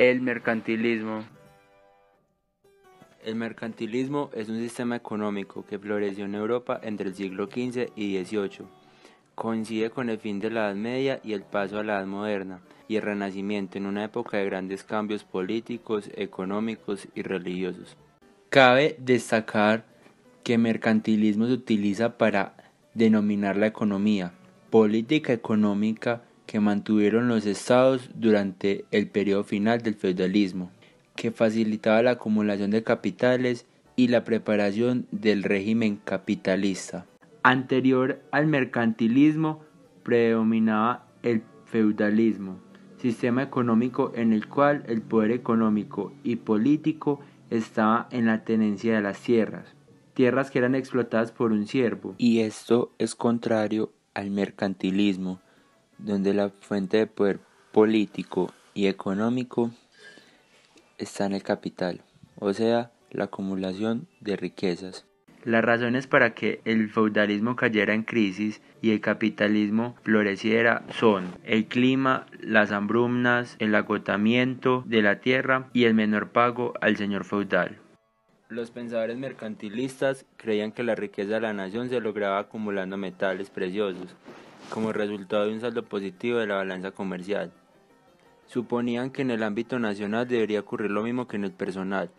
El mercantilismo. El mercantilismo es un sistema económico que floreció en Europa entre el siglo XV y XVIII. Coincide con el fin de la Edad Media y el paso a la Edad Moderna y el Renacimiento en una época de grandes cambios políticos, económicos y religiosos. Cabe destacar que mercantilismo se utiliza para denominar la economía, política económica que mantuvieron los estados durante el periodo final del feudalismo, que facilitaba la acumulación de capitales y la preparación del régimen capitalista. Anterior al mercantilismo predominaba el feudalismo, sistema económico en el cual el poder económico y político estaba en la tenencia de las tierras que eran explotadas por un siervo. Y esto es contrario al mercantilismo, donde la fuente de poder político y económico está en el capital, o sea, la acumulación de riquezas. Las razones para que el feudalismo cayera en crisis y el capitalismo floreciera son el clima, las hambrunas, el agotamiento de la tierra y el menor pago al señor feudal. Los pensadores mercantilistas creían que la riqueza de la nación se lograba acumulando metales preciosos, como resultado de un saldo positivo de la balanza comercial. Suponían que en el ámbito nacional debería ocurrir lo mismo que en el personal.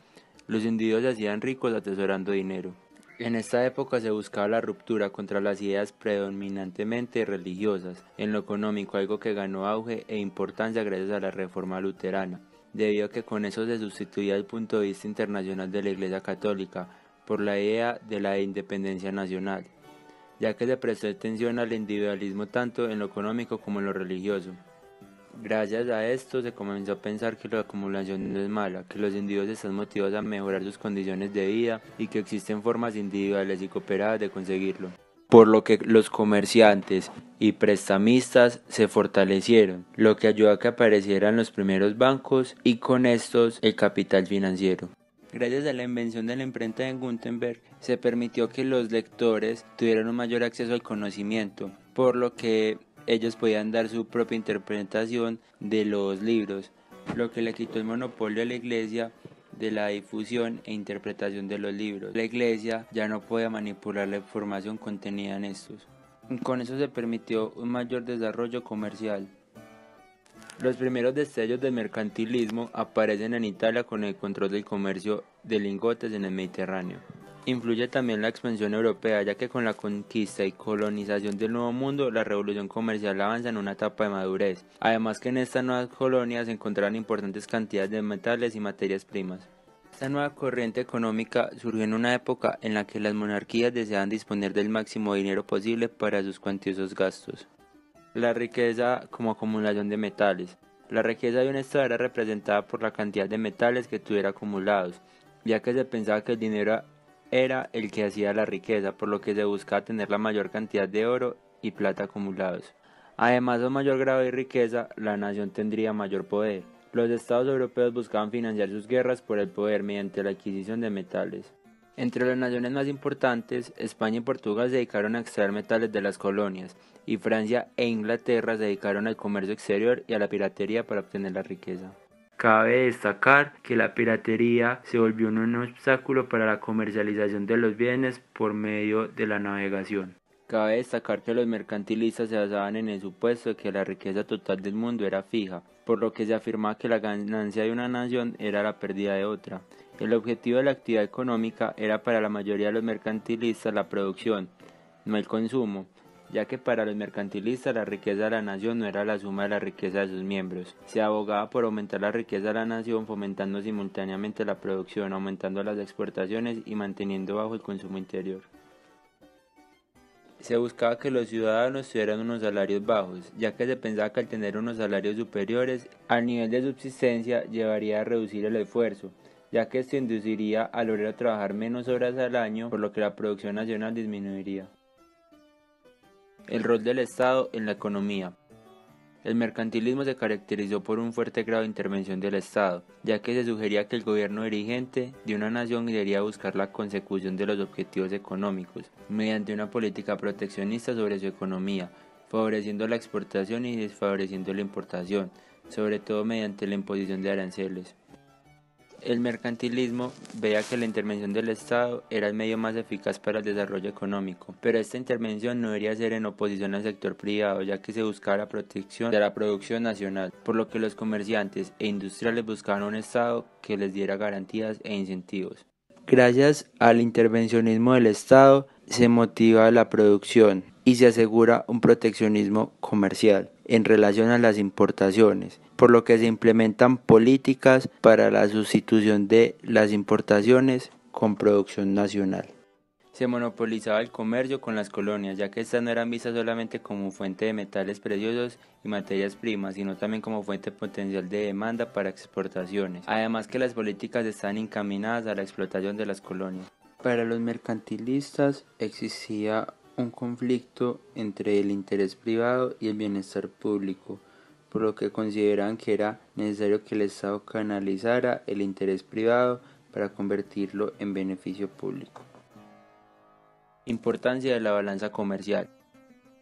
Los individuos se hacían ricos atesorando dinero. En esta época se buscaba la ruptura contra las ideas predominantemente religiosas, en lo económico algo que ganó auge e importancia gracias a la Reforma Luterana, debido a que con eso se sustituía el punto de vista internacional de la Iglesia Católica por la idea de la independencia nacional, ya que se prestó atención al individualismo tanto en lo económico como en lo religioso. Gracias a esto se comenzó a pensar que la acumulación no es mala, que los individuos están motivados a mejorar sus condiciones de vida y que existen formas individuales y cooperadas de conseguirlo. Por lo que los comerciantes y prestamistas se fortalecieron, lo que ayudó a que aparecieran los primeros bancos y con estos el capital financiero. Gracias a la invención de la imprenta de Gutenberg, se permitió que los lectores tuvieran un mayor acceso al conocimiento, por lo que ellos podían dar su propia interpretación de los libros, lo que le quitó el monopolio a la Iglesia de la difusión e interpretación de los libros. La Iglesia ya no podía manipular la información contenida en estos. Con eso se permitió un mayor desarrollo comercial. Los primeros destellos del mercantilismo aparecen en Italia con el control del comercio de lingotes en el Mediterráneo. Influye también la expansión europea, ya que con la conquista y colonización del Nuevo Mundo, la revolución comercial avanza en una etapa de madurez. Además que en estas nuevas colonias se encontraron importantes cantidades de metales y materias primas. Esta nueva corriente económica surgió en una época en la que las monarquías deseaban disponer del máximo dinero posible para sus cuantiosos gastos. La riqueza como acumulación de metales. La riqueza de un estado era representada por la cantidad de metales que tuviera acumulados, ya que se pensaba que el dinero era el que hacía la riqueza, por lo que se buscaba tener la mayor cantidad de oro y plata acumulados. Además, a un mayor grado de riqueza, la nación tendría mayor poder. Los estados europeos buscaban financiar sus guerras por el poder mediante la adquisición de metales. Entre las naciones más importantes, España y Portugal se dedicaron a extraer metales de las colonias, y Francia e Inglaterra se dedicaron al comercio exterior y a la piratería para obtener la riqueza. Cabe destacar que la piratería se volvió un obstáculo para la comercialización de los bienes por medio de la navegación. Cabe destacar que los mercantilistas se basaban en el supuesto de que la riqueza total del mundo era fija, por lo que se afirmaba que la ganancia de una nación era la pérdida de otra. El objetivo de la actividad económica era para la mayoría de los mercantilistas la producción, no el consumo, ya que para los mercantilistas la riqueza de la nación no era la suma de la riqueza de sus miembros. Se abogaba por aumentar la riqueza de la nación fomentando simultáneamente la producción, aumentando las exportaciones y manteniendo bajo el consumo interior. Se buscaba que los ciudadanos tuvieran unos salarios bajos, ya que se pensaba que al tener unos salarios superiores al nivel de subsistencia llevaría a reducir el esfuerzo, ya que esto induciría al obrero a trabajar menos horas al año, por lo que la producción nacional disminuiría. El rol del Estado en la economía. El mercantilismo se caracterizó por un fuerte grado de intervención del Estado, ya que se sugería que el gobierno dirigente de una nación debería buscar la consecución de los objetivos económicos, mediante una política proteccionista sobre su economía, favoreciendo la exportación y desfavoreciendo la importación. sobre todo mediante la imposición de aranceles. El mercantilismo veía que la intervención del Estado era el medio más eficaz para el desarrollo económico, pero esta intervención no debería ser en oposición al sector privado, ya que se buscaba la protección de la producción nacional, por lo que los comerciantes e industriales buscaban un Estado que les diera garantías e incentivos. Gracias al intervencionismo del Estado se motiva la producción y se asegura un proteccionismo comercial en relación a las importaciones, por lo que se implementan políticas para la sustitución de las importaciones con producción nacional. Se monopolizaba el comercio con las colonias, ya que estas no eran vistas solamente como fuente de metales preciosos y materias primas, sino también como fuente potencial de demanda para exportaciones. Además que las políticas estaban encaminadas a la explotación de las colonias. Para los mercantilistas existía un conflicto entre el interés privado y el bienestar público, por lo que consideraban que era necesario que el Estado canalizara el interés privado para convertirlo en beneficio público. Importancia de la balanza comercial.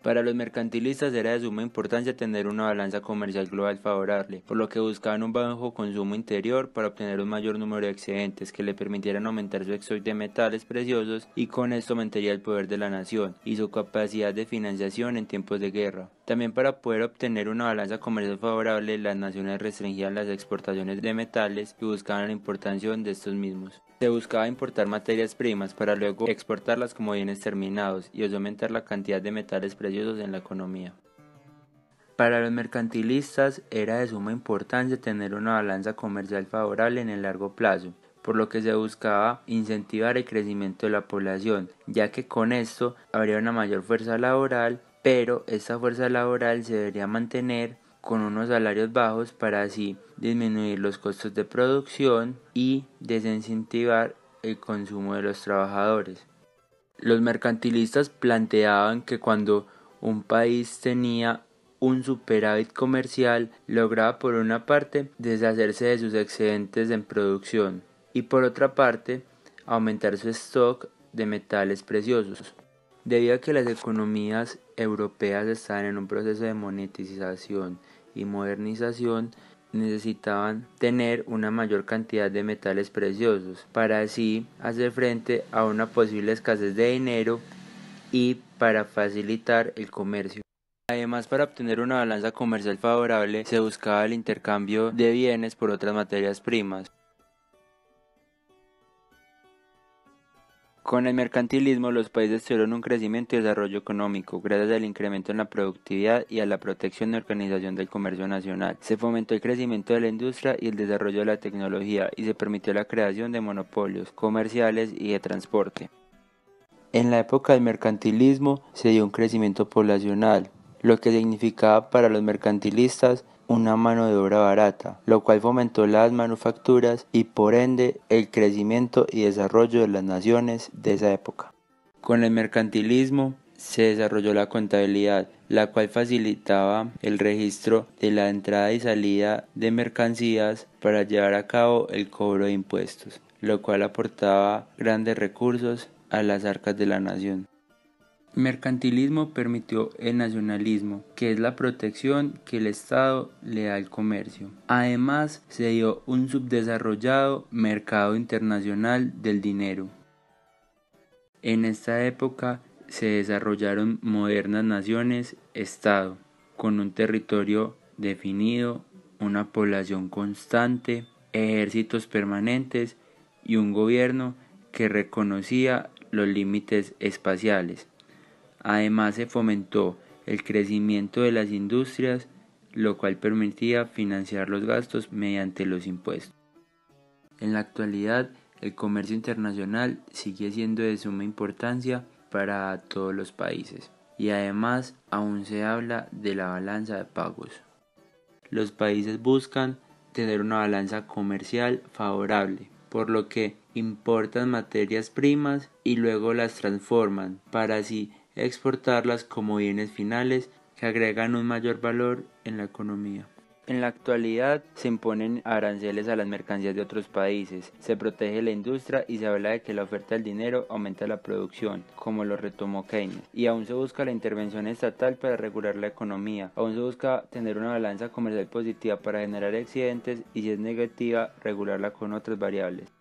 Para los mercantilistas era de suma importancia tener una balanza comercial global favorable, por lo que buscaban un bajo consumo interior para obtener un mayor número de excedentes que le permitieran aumentar su stock de metales preciosos y con esto aumentaría el poder de la nación y su capacidad de financiación en tiempos de guerra. También para poder obtener una balanza comercial favorable, las naciones restringían las exportaciones de metales y buscaban la importación de estos mismos. Se buscaba importar materias primas para luego exportarlas como bienes terminados y aumentar la cantidad de metales preciosos en la economía. Para los mercantilistas era de suma importancia tener una balanza comercial favorable en el largo plazo, por lo que se buscaba incentivar el crecimiento de la población, ya que con esto habría una mayor fuerza laboral, pero esta fuerza laboral se debería mantener con unos salarios bajos para así disminuir los costos de producción y desincentivar el consumo de los trabajadores. Los mercantilistas planteaban que cuando un país tenía un superávit comercial, lograba por una parte deshacerse de sus excedentes en producción y por otra parte aumentar su stock de metales preciosos. Debido a que las economías europeas estaban en un proceso de monetización y modernización, necesitaban tener una mayor cantidad de metales preciosos para así hacer frente a una posible escasez de dinero y para facilitar el comercio. Además, para obtener una balanza comercial favorable, se buscaba el intercambio de bienes por otras materias primas. Con el mercantilismo, los países tuvieron un crecimiento y desarrollo económico gracias al incremento en la productividad y a la protección y organización del comercio nacional. Se fomentó el crecimiento de la industria y el desarrollo de la tecnología y se permitió la creación de monopolios comerciales y de transporte. En la época del mercantilismo se dio un crecimiento poblacional, lo que significaba para los mercantilistas una mano de obra barata, lo cual fomentó las manufacturas y por ende el crecimiento y desarrollo de las naciones de esa época. Con el mercantilismo se desarrolló la contabilidad, la cual facilitaba el registro de la entrada y salida de mercancías para llevar a cabo el cobro de impuestos, lo cual aportaba grandes recursos a las arcas de la nación. Mercantilismo permitió el nacionalismo, que es la protección que el Estado le da al comercio. Además, se dio un subdesarrollado mercado internacional del dinero. En esta época se desarrollaron modernas naciones-estado, con un territorio definido, una población constante, ejércitos permanentes y un gobierno que reconocía los límites espaciales. Además se fomentó el crecimiento de las industrias, lo cual permitía financiar los gastos mediante los impuestos. En la actualidad, el comercio internacional sigue siendo de suma importancia para todos los países y además aún se habla de la balanza de pagos. Los países buscan tener una balanza comercial favorable, por lo que importan materias primas y luego las transforman para así exportarlas como bienes finales que agregan un mayor valor en la economía. En la actualidad se imponen aranceles a las mercancías de otros países, se protege la industria y se habla de que la oferta del dinero aumenta la producción, como lo retomó Keynes, y aún se busca la intervención estatal para regular la economía, aún se busca tener una balanza comercial positiva para generar excedentes y si es negativa regularla con otras variables.